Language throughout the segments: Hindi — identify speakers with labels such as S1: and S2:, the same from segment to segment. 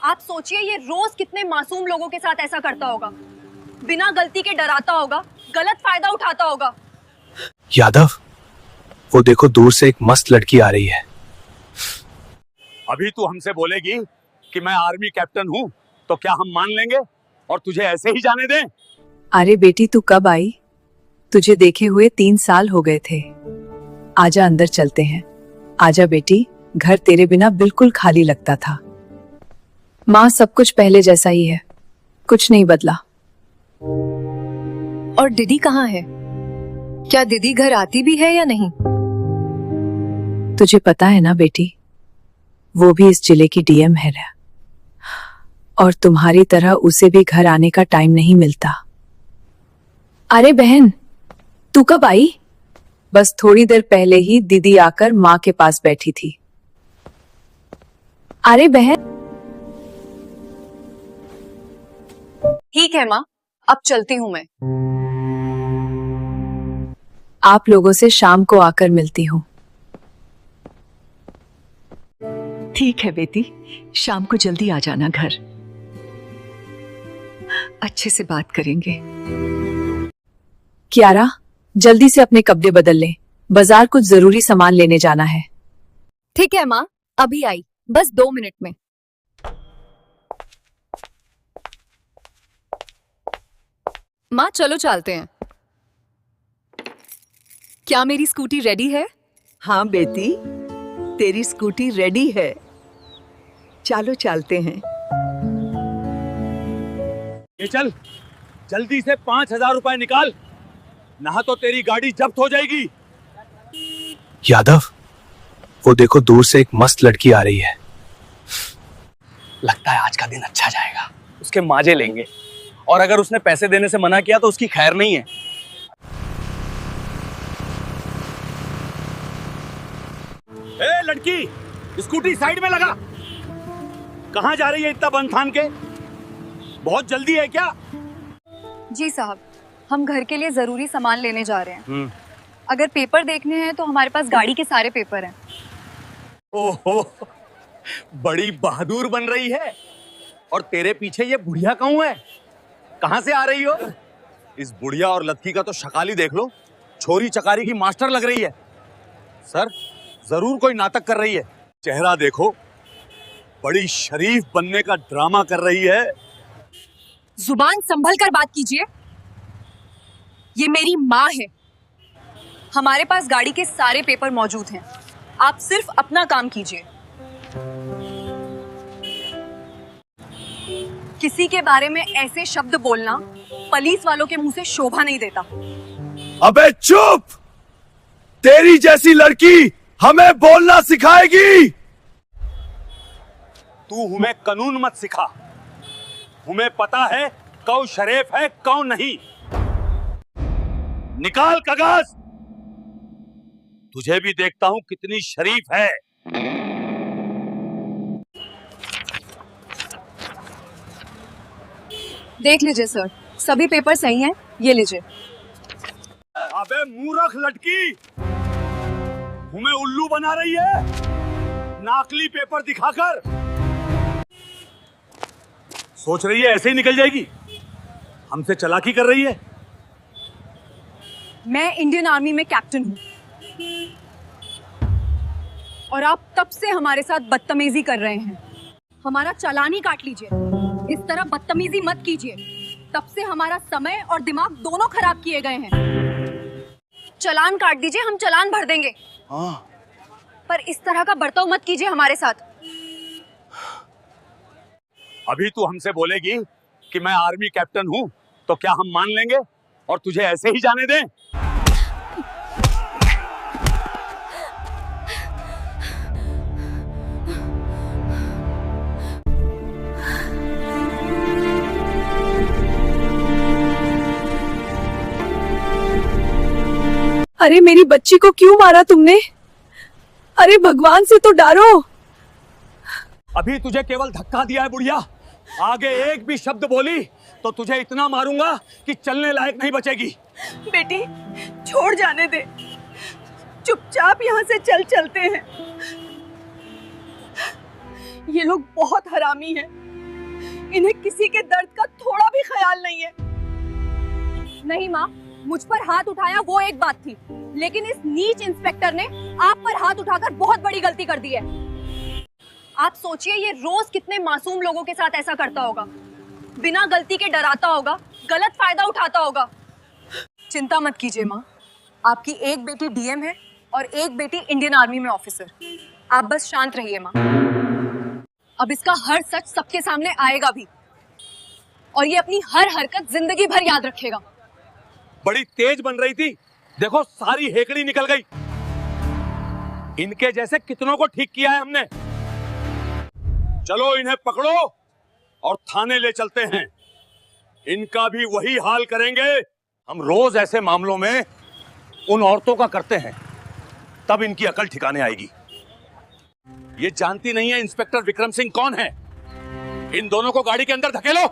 S1: आप सोचिए ये रोज कितने मासूम लोगों के साथ ऐसा करता होगा, बिना गलती के डराता होगा, गलत फायदा उठाता होगा।
S2: यादव, वो देखो दूर से एक मस्त लड़की आ रही है।
S3: अभी तू हमसे बोलेगी कि मैं आर्मी कैप्टन हूँ तो क्या हम मान लेंगे और तुझे ऐसे ही जाने दें?
S4: अरे बेटी, तू कब आई? तुझे देखे हुए 3 साल हो गए थे। आजा, अंदर चलते हैं। आजा बेटी, घर तेरे बिना बिल्कुल खाली लगता था। माँ, सब कुछ पहले जैसा ही है, कुछ नहीं बदला।
S1: और दीदी कहाँ है? क्या दीदी घर आती भी है या नहीं?
S4: तुझे पता है ना बेटी, वो भी इस जिले की डीएम है और तुम्हारी तरह उसे भी घर आने का टाइम नहीं मिलता। अरे बहन, तू कब आई? बस थोड़ी देर पहले ही दीदी आकर माँ के पास बैठी थी। अरे बहन।
S1: ठीक है माँ, अब चलती हूँ मैं।
S4: आप लोगों से शाम को आकर मिलती हूँ।
S5: ठीक है बेटी, शाम को जल्दी आ जाना घर, अच्छे से बात करेंगे।
S4: कियारा, जल्दी से अपने कपड़े बदल ले, बाजार कुछ जरूरी सामान लेने जाना है।
S1: ठीक है माँ, अभी आई, बस 2 मिनट में। माँ चलो चलते हैं। क्या मेरी स्कूटी रेडी है?
S5: हाँ बेटी, तेरी स्कूटी रेडी है, चलो चलते हैं।
S3: ये चल, जल्दी से 5,000 रुपए निकाल, ना तो तेरी गाड़ी जब्त हो जाएगी।
S2: यादव, वो देखो दूर से एक मस्त लड़की आ रही है।
S6: लगता है आज का दिन अच्छा जाएगा, उसके माजे लेंगे, और अगर उसने पैसे देने से मना किया तो उसकी खैर नहीं है।
S3: ए लड़की, स्कूटी साइड में लगा। कहाँ जा रही है इतना बन ठान के? बहुत जल्दी है क्या?
S1: जी साहब, हम घर के लिए जरूरी सामान लेने जा रहे हैं। अगर पेपर देखने हैं तो हमारे पास गाड़ी के सारे पेपर हैं।
S3: ओहो, बड़ी बहादुर बन रही है। और तेरे पीछे ये बुढ़िया कौन है? कहाँ से आ रही हो? इस बुढ़िया और लड़की का तो शक्ल ही देख लो, छोरी चकारी की मास्टर लग रही है। सर, जरूर कोई नाटक कर रही है। चेहरा देखो, बड़ी शरीफ बनने का ड्रामा कर रही है।
S1: जुबान संभल कर बात कीजिए, ये मेरी माँ है। हमारे पास गाड़ी के सारे पेपर मौजूद हैं, आप सिर्फ अपना काम कीजिए। किसी के बारे में ऐसे शब्द बोलना पुलिस वालों के मुंह से शोभा नहीं देता।
S2: अबे चुप! तेरी जैसी लड़की हमें बोलना सिखाएगी।
S3: तू हमें कानून मत सिखा, हमें पता है कौन शरीफ है कौन नहीं। निकाल कागज, तुझे भी देखता हूं कितनी शरीफ है।
S1: देख लीजिए सर, सभी पेपर सही हैं, ये लीजिए।
S3: अबे मूर्ख लड़की, हमें उल्लू बना रही है नकली पेपर दिखाकर। सोच रही है ऐसे ही निकल जाएगी? हमसे चालाकी कर रही है।
S1: मैं इंडियन आर्मी में कैप्टन हूँ और आप तब से हमारे साथ बदतमीजी कर रहे हैं। हमारा चालान ही काट लीजिए, इस तरह बदतमीजी मत कीजिए। तब से हमारा समय और दिमाग दोनों खराब किए गए हैं। चालान काट दीजिए, हम चालान भर देंगे।
S3: हाँ।
S1: पर इस तरह का बर्ताव मत कीजिए हमारे साथ।
S3: अभी तू हमसे बोलेगी कि मैं आर्मी कैप्टन हूँ तो क्या हम मान लेंगे और तुझे ऐसे ही जाने दें?
S4: अरे मेरी बच्ची को क्यों मारा तुमने? अरे भगवान से तो डरो।
S3: अभी तुझे केवल धक्का दिया है बुढ़िया, आगे एक भी शब्द बोली तो तुझे इतना मारूंगा कि चलने लायक नहीं बचेगी।
S1: बेटी छोड़ जाने दे, चुपचाप यहाँ से चलते हैं। ये लोग बहुत हरामी हैं। इन्हें किसी के दर्द का थोड़ा भी ख्याल नहीं है। नहीं माँ, मुझ पर हाथ उठाया वो एक बात थी, लेकिन इस नीच इंस्पेक्टर ने आप पर हाथ उठाकर बहुत बड़ी गलती कर दी है। आप सोचिए ये रोज कितने मासूम लोगों के साथ ऐसा करता होगा, बिना गलती के डराता होगा, गलत फायदा उठाता होगा। चिंता मत कीजिए माँ, आपकी एक बेटी डीएम है और एक बेटी इंडियन आर्मी में ऑफिसर। आप बस शांत रहिए माँ। अब इसका हर सच सबके सामने आएगा भी, और ये अपनी हर हरकत जिंदगी भर याद रखेगा।
S3: बड़ी तेज बन रही थी, देखो सारी हेकड़ी निकल गई। इनके जैसे कितनों को ठीक किया है हमने। चलो इन्हें पकड़ो और थाने ले चलते हैं, इनका भी वही हाल करेंगे। हम रोज ऐसे मामलों में उन औरतों का करते हैं, तब इनकी अकल ठिकाने आएगी। ये जानती नहीं है इंस्पेक्टर विक्रम सिंह कौन है। इन दोनों को गाड़ी के अंदर धकेलो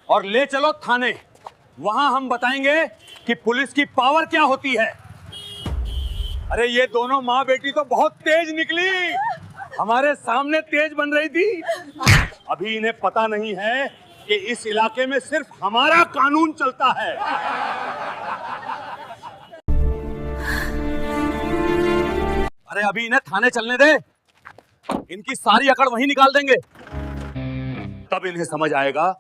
S3: और ले चलो थाने। वहां हम बताएंगे कि पुलिस की पावर क्या होती है। अरे ये दोनों माँ बेटी तो बहुत तेज निकली, हमारे सामने तेज बन रही थी। अभी इन्हें पता नहीं है कि इस इलाके में सिर्फ हमारा कानून चलता है। अरे अभी इन्हें थाने चलने दे, इनकी सारी अकड़ वहीं निकाल देंगे, तब इन्हें समझ आएगा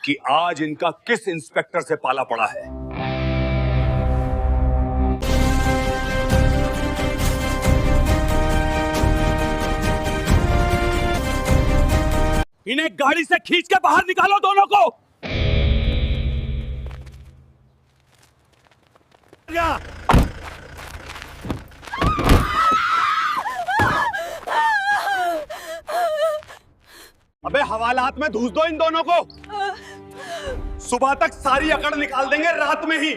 S3: कि आज इनका किस इंस्पेक्टर से पाला पड़ा है। इन्हें गाड़ी से खींच के बाहर निकालो दोनों को। अबे हवालात में धूस दो इन दोनों को। सुबह तक सारी अकड़ निकाल देंगे, रात में ही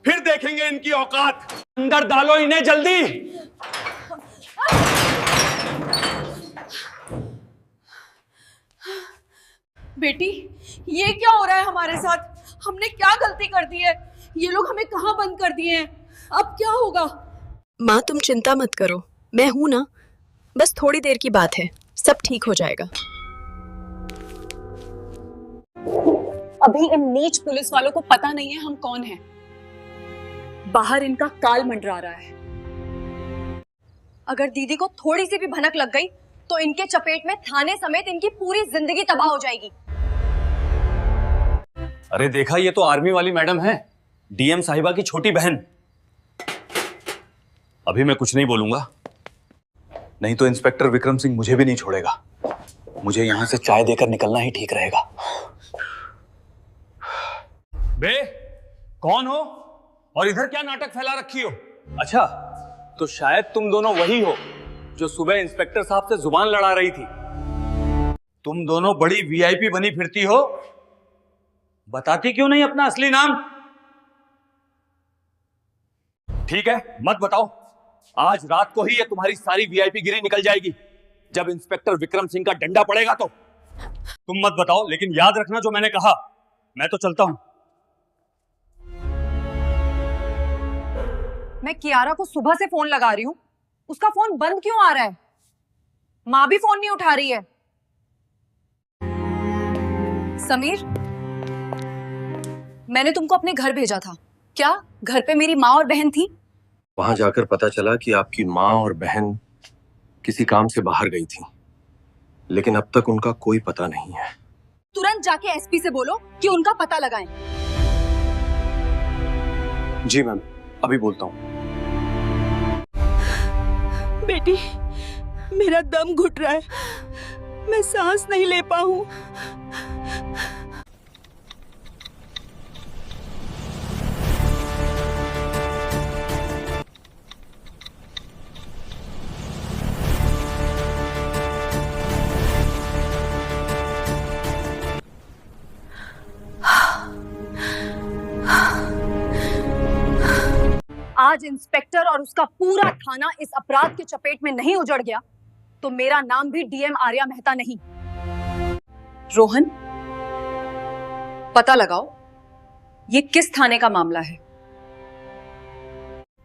S3: फिर देखेंगे इनकी औकात। अंदर डालो इन्हें जल्दी।
S1: बेटी, ये क्या हो रहा है हमारे साथ? हमने क्या गलती कर दी है? ये लोग हमें कहाँ बंद कर दिए हैं? अब क्या होगा?
S7: माँ तुम चिंता मत करो, मैं हूं ना, बस थोड़ी देर की बात है, सब ठीक हो जाएगा।
S1: अभी इन नीच पुलिस वालों को पता नहीं है हम कौन हैं। बाहर इनका काल मंडरा रहा है। अगर दीदी को थोड़ी सी भी भनक लग गई तो इनके चपेट में थाने समेत इनकी पूरी जिंदगी तबाह हो जाएगी।
S3: अरे देखा, ये तो आर्मी वाली मैडम है, डीएम साहिबा की छोटी बहन। अभी मैं कुछ नहीं बोलूंगा, नहीं तो इंस्पेक्टर विक्रम सिंह मुझे भी नहीं छोड़ेगा। मुझे यहां से चाय देकर निकलना ही ठीक रहेगा। बे, कौन हो और इधर क्या नाटक फैला रखी हो? अच्छा, तो शायद तुम दोनों वही हो जो सुबह इंस्पेक्टर साहब से जुबान लड़ा रही थी। तुम दोनों बड़ी वीआईपी बनी फिरती हो, बताती क्यों नहीं अपना असली नाम? ठीक है, मत बताओ। आज रात को ही ये तुम्हारी सारी वीआईपी गिरी निकल जाएगी। जब इंस्पेक्टर विक्रम सिंह का डंडा पड़ेगा तो तुम मत बताओ, लेकिन याद रखना जो मैंने कहा। मैं तो चलता हूं।
S1: मैं कियारा को सुबह से फोन लगा रही हूँ, उसका फोन बंद क्यों आ रहा है? माँ भी फोन नहीं उठा रही है। समीर, मैंने तुमको अपने घर भेजा था, क्या घर पे मेरी माँ और बहन थी?
S8: वहां जाकर पता चला कि आपकी माँ और बहन किसी काम से बाहर गई थी, लेकिन अब तक उनका कोई पता नहीं है।
S1: तुरंत जाके एसपी से बोलो कि उनका पता लगाएं।
S8: जी मैम, अभी बोलता हूँ।
S5: बेटी, मेरा दम घुट रहा है, मैं सांस नहीं ले पाऊं।
S1: आज इंस्पेक्टर और उसका पूरा थाना इस अपराध के चपेट में नहीं उजड़ गया तो मेरा नाम भी डीएम आर्या मेहता नहीं। रोहन, पता लगाओ ये किस थाने का मामला है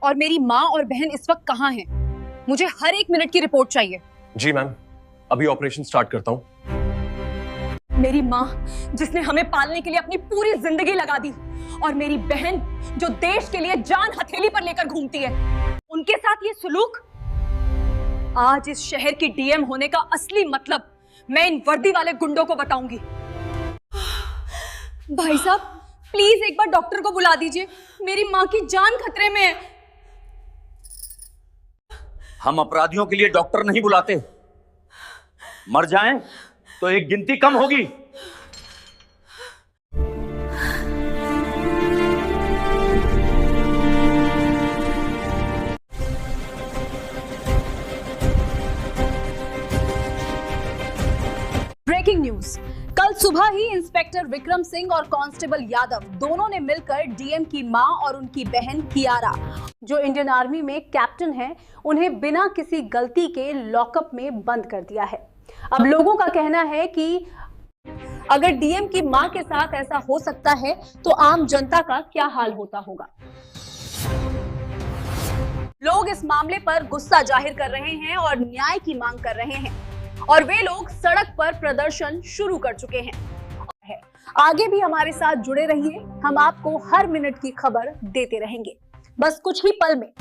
S1: और मेरी माँ और बहन इस वक्त कहाँ हैं। मुझे हर एक मिनट की रिपोर्ट चाहिए।
S8: जी मैम, अभी ऑपरेशन स्टार्ट करता हूं।
S1: मेरी माँ जिसने हमें पालने के लिए अपनी पूरी जिंदगी लगा दी, और मेरी बहन जो देश के लिए जान हथेली पर लेकर घूमती है, उनके साथ ये सुलूक। आज इस शहर की डीएम होने का असली मतलब मैं इन वर्दी वाले गुंडों को बताऊंगी। भाई साहब, प्लीज एक बार डॉक्टर को बुला दीजिए, मेरी माँ की जान खतरे में है।
S3: हम अपराधियों के लिए डॉक्टर नहीं बुलाते, मर जाएं तो एक गिनती कम होगी।
S1: Breaking news. कल सुबह ही इंस्पेक्टर विक्रम सिंह और कांस्टेबल यादव दोनों ने मिलकर डीएम की मां और उनकी बहन कियारा, जो इंडियन आर्मी में कैप्टन हैं, उन्हें बिना किसी गलती के लॉकअप में बंद कर दिया है। अब लोगों का कहना है कि अगर डीएम की मां के साथ ऐसा हो सकता है तो आम जनता का क्या हाल होता होगा। लोग इस मामले पर गुस्सा जाहिर कर रहे हैं और न्याय की मांग कर रहे हैं, और वे लोग सड़क पर प्रदर्शन शुरू कर चुके हैं। आगे भी हमारे साथ जुड़े रहिए, हम आपको हर मिनट की खबर देते रहेंगे। बस कुछ ही पल में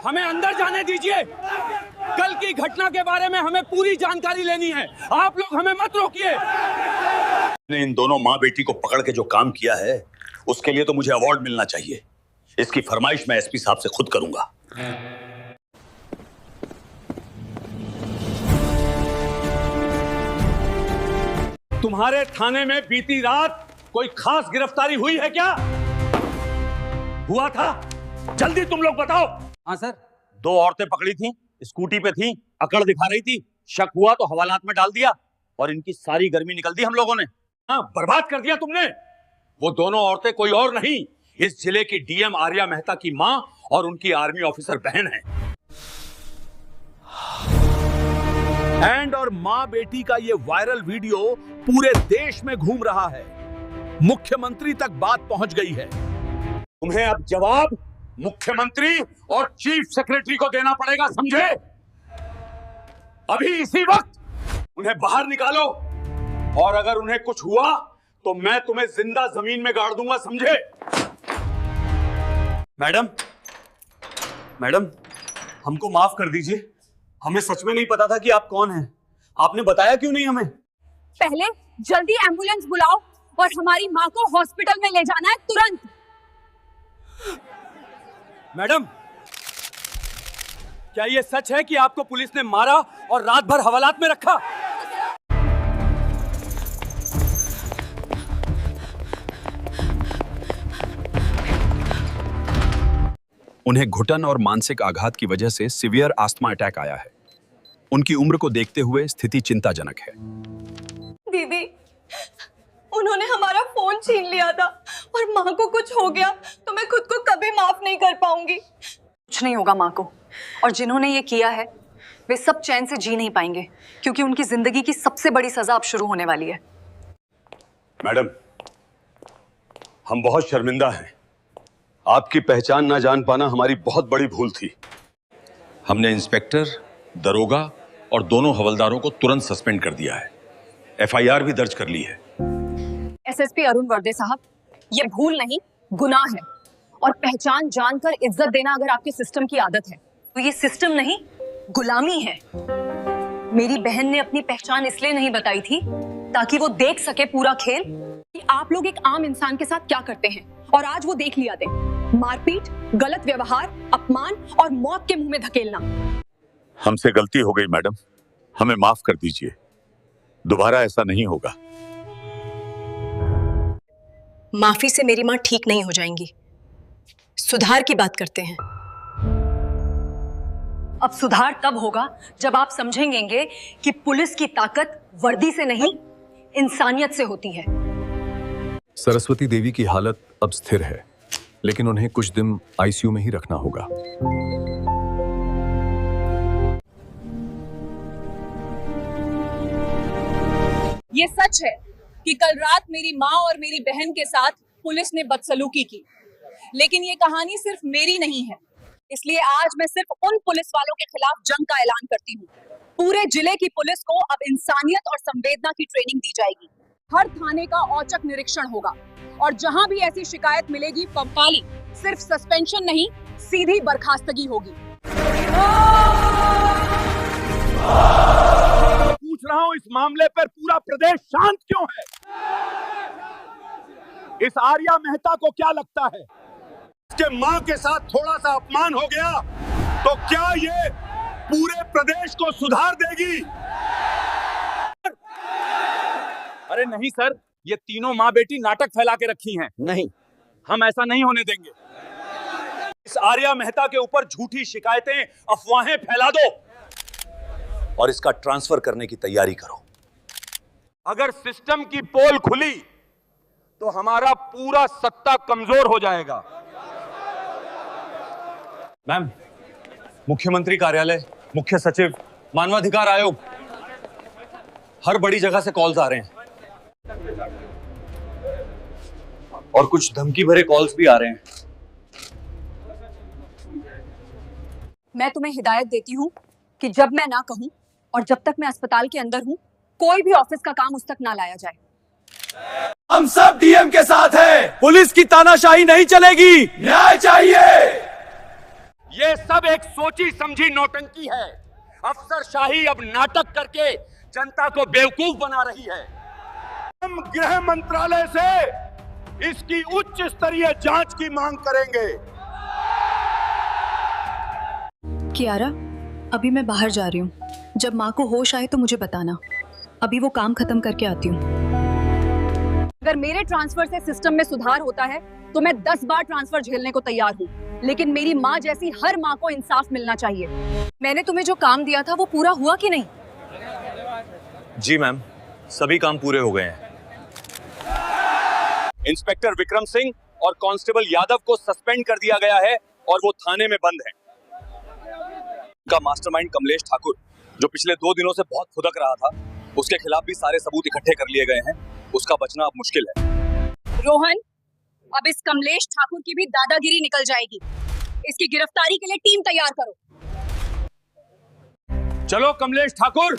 S6: हमें अंदर जाने दीजिए। कल की घटना के बारे में हमें पूरी जानकारी लेनी है, आप लोग हमें मत रोकिए।
S3: इन दोनों माँ बेटी को पकड़ के जो काम किया है, उसके लिए तो मुझे अवार्ड मिलना चाहिए। इसकी फरमाइश मैं एसपी साहब से खुद करूंगा।
S6: तुम्हारे थाने में बीती रात कोई खास गिरफ्तारी हुई है क्या? हुआ था? जल्दी तुम लोग बताओ।
S3: हाँ सर, 2 औरतें पकड़ी थीं, स्कूटी पे थीं, अकड़ दिखा रही थी। शक हुआ तो हवालात में डाल दिया और इनकी सारी गर्मी निकल दी हम लोगों ने।
S6: हाँ, बर्बाद कर दिया तुमने।
S3: वो दोनों औरतें कोई और नहीं, इस जिले की डीएम आर्या मेहता की मां और उनकी आर्मी ऑफिसर बहन है।
S9: एंड और मां बेटी का ये वायरल वीडियो पूरे देश में घूम रहा है। मुख्यमंत्री तक बात पहुंच गई है।
S3: तुम्हें अब जवाब मुख्यमंत्री और चीफ सेक्रेटरी को देना पड़ेगा, समझे? अभी इसी वक्त उन्हें बाहर निकालो, और अगर उन्हें कुछ हुआ तो मैं तुम्हें जिंदा जमीन में गाड़ दूंगा, समझे?
S6: मैडम, मैडम, हमको माफ कर दीजिए। हमें सच में नहीं पता था कि आप कौन हैं। आपने बताया क्यों नहीं हमें?
S1: पहले जल्दी एम्बुलेंस बुलाओ और हमारी माँ को हॉस्पिटल में ले जाना है तुरंत।
S6: मैडम, क्या ये सच है कि आपको पुलिस ने मारा और रात भर हवालात में रखा?
S9: उन्हें घुटन और मानसिक आघात की वजह से सीवियर आस्थमा अटैक आया है। उनकी उम्र को देखते हुए स्थिति चिंताजनक है।
S1: दीदी, उन्होंने हमारा फोन छीन लिया था, और माँ को कुछ हो गया तो मैं खुद को कभी माफ नहीं कर पाऊंगी। कुछ नहीं होगा माँ को, और जिन्होंने ये किया है वे सब चैन से जी नहीं पाएंगे, क्योंकि उनकी जिंदगी की सबसे बड़ी सजा अब शुरू होने वाली है।
S3: मैडम, हम बहुत शर्मिंदा हैं। आपकी पहचान ना जान पाना हमारी बहुत बड़ी भूल थी। हमने इंस्पेक्टर, दरोगा और दोनों हवलदारों को तुरंत सस्पेंड कर दिया है। एफआईआर भी दर्ज कर ली है।
S1: एसएसपी अरुण वर्दे साहब, ये भूल नहीं, गुनाह है, और पहचान जानकर इज्जत देना अगर आपके सिस्टम की आदत है तो ये सिस्टम नहीं, गुलामी है। मेरी बहन ने अपनी पहचान इसलिए नहीं बताई थी ताकि वो देख सके पूरा खेल कि आप लोग एक आम इंसान के साथ क्या करते हैं, और आज वो देख लिया। मारपीट, गलत व्यवहार, अपमान और मौत के मुंह में धकेलना।
S3: हमसे गलती हो गई मैडम, हमें माफ कर दीजिए। दोबारा ऐसा नहीं होगा।
S7: माफी से मेरी माँ ठीक नहीं हो जाएंगी। सुधार की बात करते हैं।
S1: अब सुधार तब होगा जब आप समझेंगे कि पुलिस की ताकत वर्दी से नहीं, इंसानियत से होती है।
S8: सरस्वती देवी की हालत अब स्थिर है, लेकिन उन्हें कुछ दिन आईसीयू में ही रखना होगा।
S1: ये सच है कि कल रात मेरी माँ और मेरी बहन के साथ पुलिस ने बदसलूकी की, लेकिन ये कहानी सिर्फ मेरी नहीं है। इसलिए आज मैं सिर्फ उन पुलिस वालों के खिलाफ जंग का ऐलान करती हूँ। पूरे जिले की पुलिस को अब इंसानियत और संवेदना की ट्रेनिंग दी जाएगी। हर थाने का औचक निरीक्षण होगा और जहां भी ऐसी शिकायत मिलेगी पंपाली सिर्फ सस्पेंशन नहीं, सीधी बर्खास्तगी होगी।
S9: पूछ रहा हूं, इस मामले पर पूरा प्रदेश शांत क्यों है? इस आर्या मेहता को क्या लगता है इसके मां के साथ थोड़ा सा अपमान हो गया तो क्या ये पूरे प्रदेश को सुधार देगी? अरे नहीं सर, ये तीनों माँ बेटी नाटक फैला के रखी हैं। नहीं, हम ऐसा नहीं होने देंगे। इस आर्या मेहता के ऊपर झूठी शिकायतें, अफवाहें फैला दो और इसका ट्रांसफर करने की तैयारी करो। अगर सिस्टम की पोल खुली तो हमारा पूरा सत्ता कमजोर हो जाएगा।
S3: मैम, मुख्यमंत्री कार्यालय, मुख्य सचिव, मानवाधिकार आयोग, हर बड़ी जगह से कॉल्स आ रहे हैं और कुछ धमकी भरे कॉल्स भी आ रहे हैं।
S1: मैं तुम्हें हिदायत देती हूँ कि जब मैं ना कहूँ और जब तक मैं अस्पताल के अंदर हूँ, कोई भी ऑफिस का काम उस तक ना लाया जाए।
S2: हम सब डीएम के साथ हैं। पुलिस की तानाशाही नहीं चलेगी, न्याय चाहिए।
S9: ये सब एक सोची समझी नौटंकी है। अफसरशाही अब नाटक करके जनता को बेवकूफ बना रही है। हम गृह मंत्रालय से इसकी उच्च स्तरीय जांच की मांग करेंगे।
S7: कियारा, अभी मैं बाहर जा रही हूँ। जब माँ को होश आए तो मुझे बताना। अभी वो काम खत्म करके आती हूँ।
S1: अगर मेरे ट्रांसफर से सिस्टम में सुधार होता है तो मैं 10 बार ट्रांसफर झेलने को तैयार हूँ, लेकिन मेरी माँ जैसी हर माँ को इंसाफ मिलना चाहिए। मैंने तुम्हें जो काम दिया था वो पूरा हुआ कि नहीं?
S3: जी मैम, सभी काम पूरे हो गए हैं।
S9: इंस्पेक्टर विक्रम सिंह और कांस्टेबल यादव को सस्पेंड कर दिया गया है और वो थाने में बंद है। उनका मास्टरमाइंड कमलेश ठाकुर, जो पिछले 2 दिनों से बहुत खुदक रहा था, उसके खिलाफ भी सारे सबूत इकट्ठे कर लिए गए हैं। उसका बचना अब मुश्किल है।
S1: रोहन, अब इस कमलेश ठाकुर की भी दादागिरी निकल जाएगी। इसकी गिरफ्तारी के लिए टीम तैयार करो।
S9: चलो कमलेश ठाकुर,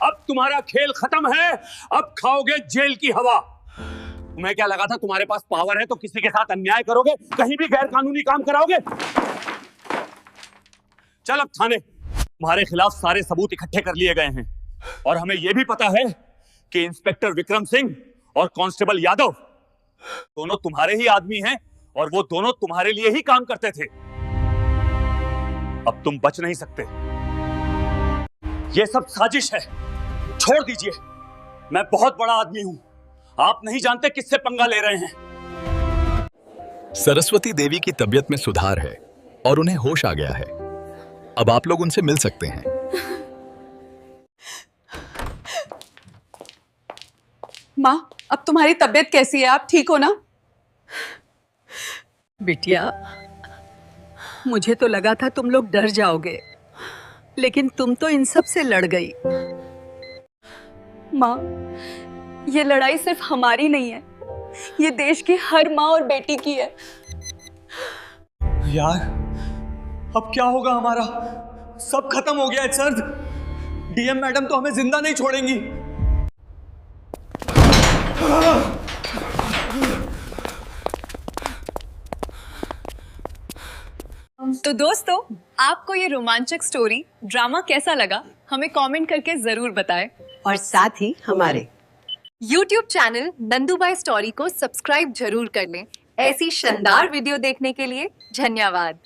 S9: अब तुम्हारा खेल खत्म है। अब खाओगे जेल की हवा। तुम्हें क्या लगा था तुम्हारे पास पावर है तो किसी के साथ अन्याय करोगे, कहीं भी गैर कानूनी काम कराओगे? चल अब थाने। तुम्हारे खिलाफ सारे सबूत इकट्ठे कर लिए गए हैं और हमें यह भी पता है कि इंस्पेक्टर विक्रम सिंह और कांस्टेबल यादव दोनों तुम्हारे ही आदमी हैं और वो दोनों तुम्हारे लिए ही काम करते थे। अब तुम बच नहीं सकते। ये सब साजिश है, छोड़ दीजिए। मैं बहुत बड़ा आदमी हूं, आप नहीं जानते किससे पंगा ले रहे हैं।
S10: सरस्वती देवी की तबीयत में सुधार है और उन्हें होश आ गया है। अब आप लोग उनसे मिल सकते हैं।
S5: माँ, अब तुम्हारी तबीयत कैसी है? आप ठीक हो ना? बिटिया, मुझे तो लगा था तुम लोग डर जाओगे, लेकिन तुम तो इन सब से लड़ गई।
S1: माँ, ये लड़ाई सिर्फ हमारी नहीं है, ये देश की हर माँ और बेटी की है।
S3: यार, अब क्या होगा हमारा? सब खत्म हो गया है सर। डीएम मैडम तो हमें जिंदा नहीं छोड़ेंगी।
S4: तो दोस्तों, आपको ये रोमांचक स्टोरी ड्रामा कैसा लगा हमें कमेंट करके जरूर बताएं।
S5: और साथ ही हमारे
S4: YouTube चैनल नंदूबाई स्टोरी को सब्सक्राइब जरूर कर लें। ऐसी शानदार वीडियो देखने के लिए धन्यवाद।